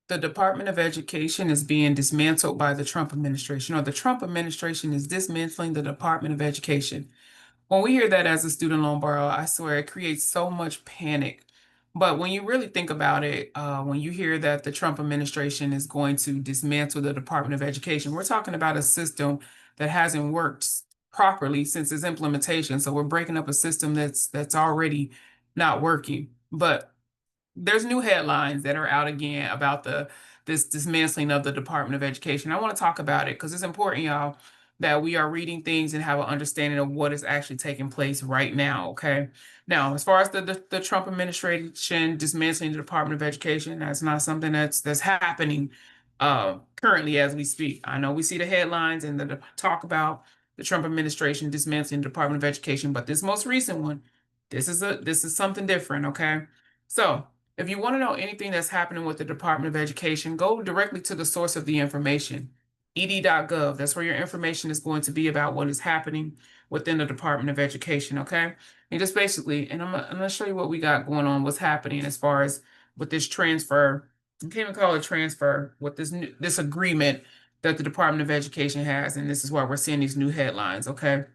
The Department of Education is being dismantled by the Trump administration, or the Trump administration is dismantling the Department of Education. When we hear that as a student loan borrower, I swear it creates so much panic. But when you really think about it, when you hear that the Trump administration is going to dismantle the Department of Education, we're talking about a system that hasn't worked properly since its implementation. So we're breaking up a system that's already not working. But there's new headlines that are out again about this dismantling of the Department of Education. I want to talk about it because it's important, y'all, that we are reading things and have an understanding of what is actually taking place right now. Okay. Now, as far as the Trump administration dismantling the Department of Education, that's not something that's happening currently as we speak. I know we see the headlines and the talk about the Trump administration dismantling the Department of Education, but this most recent one, this is something different. Okay. So if you want to know anything that's happening with the Department of Education, go directly to the source of the information, ed.gov. That's where your information is going to be about what is happening within the Department of Education, okay? And just basically, and I'm gonna show you what we got going on, what's happening as far as with this transfer. You can't even call it transfer, with this agreement that the Department of Education has, and this is why we're seeing these new headlines, okay?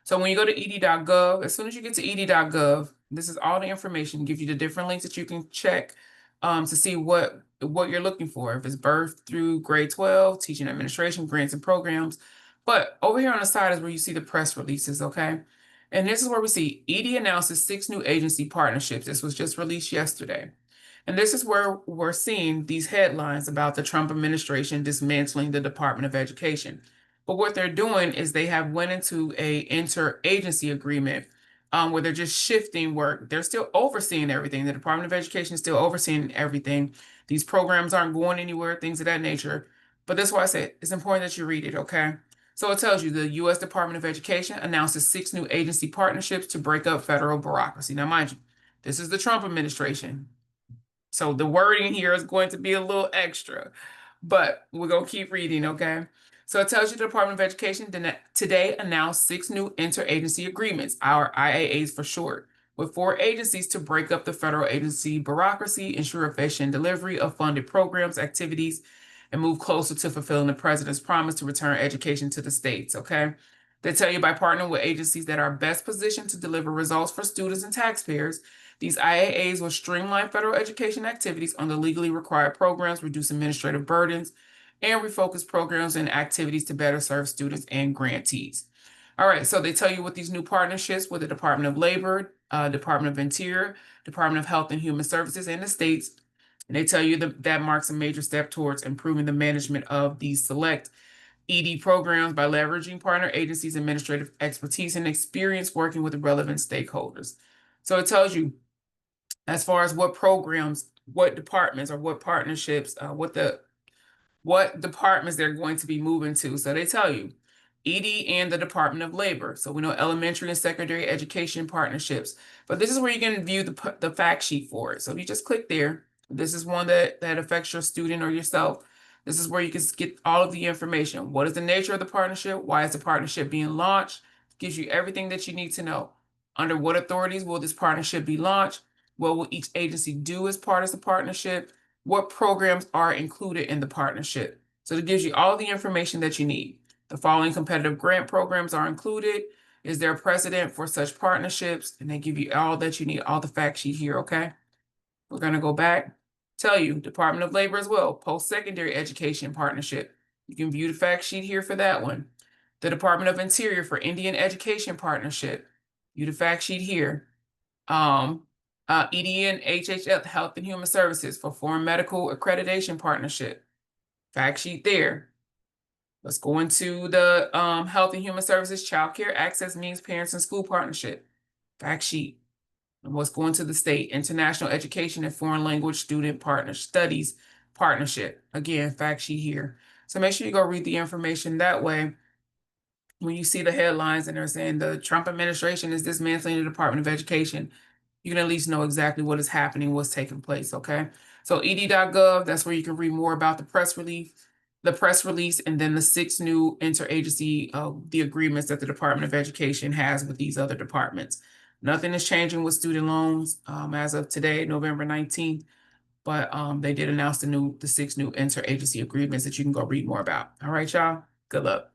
So when you go to ed.gov, as soon as you get to ed.gov, this is all the information, give you the different links that you can check to see what you're looking for. If it's birth through grade 12, teaching administration, grants and programs. But over here on the side is where you see the press releases, okay? And this is where we see ED announces 6 new agency partnerships. This was just released yesterday. And this is where we're seeing these headlines about the Trump administration dismantling the Department of Education. But what they're doing is they have went into a interagency agreement where they're just shifting work. They're still overseeing everything. The Department of Education is still overseeing everything. These programs aren't going anywhere, things of that nature. But that's why I said it's important that you read it, okay? So it tells you the U.S. Department of Education announces 6 new agency partnerships to break up federal bureaucracy. Now, mind you, this is the Trump administration. So the wording here is going to be a little extra, but we're going to keep reading, okay? So it tells you the Department of Education today announced 6 new interagency agreements, our IAAs for short, with 4 agencies to break up the federal agency bureaucracy, ensure efficient delivery of funded programs, activities, and move closer to fulfilling the president's promise to return education to the states, okay? They tell you by partnering with agencies that are best positioned to deliver results for students and taxpayers, these IAAs will streamline federal education activities on the legally required programs, reduce administrative burdens, and refocus programs and activities to better serve students and grantees. All right, so they tell you what these new partnerships with the Department of Labor, Department of Interior, Department of Health and Human Services, and the states. And they tell you that that marks a major step towards improving the management of these select ED programs by leveraging partner agencies' administrative expertise and experience working with the relevant stakeholders. So it tells you as far as what programs, what departments, or what partnerships, what departments they're going to be moving to. So they tell you ED and the Department of Labor. So we know elementary and secondary education partnerships. But this is where you can view the fact sheet for it. So if you just click there, this is one that affects your student or yourself. This is where you can get all of the information. What is the nature of the partnership? Why is the partnership being launched? Gives you everything that you need to know. Under what authorities will this partnership be launched? What will each agency do as part of the partnership? What programs are included in the partnership? So it gives you all the information that you need. The following competitive grant programs are included. Is there a precedent for such partnerships? And they give you all that you need, all the fact sheet here, okay? We're going to go back, tell you, Department of Labor as well, post-secondary education partnership. You can view the fact sheet here for that one. The Department of Interior for Indian Education Partnership. View the fact sheet here. ED and HHF, Health and Human Services for Foreign Medical Accreditation Partnership. Fact sheet there. Let's go into the Health and Human Services Childcare Access Means Parents and School Partnership. Fact sheet. And let's go into the state International Education and Foreign Language Student Partner Studies Partnership. Again, fact sheet here. So make sure you go read the information that way. When you see the headlines and they're saying the Trump administration is dismantling the Department of Education, you can at least know exactly what is happening, what's taking place, okay? So ed.gov, that's where you can read more about the press release, and then the 6 new interagency, the agreements that the Department of Education has with these other departments. Nothing is changing with student loans as of today, November 19th. But they did announce the 6 new interagency agreements that you can go read more about. All right, y'all. Good luck.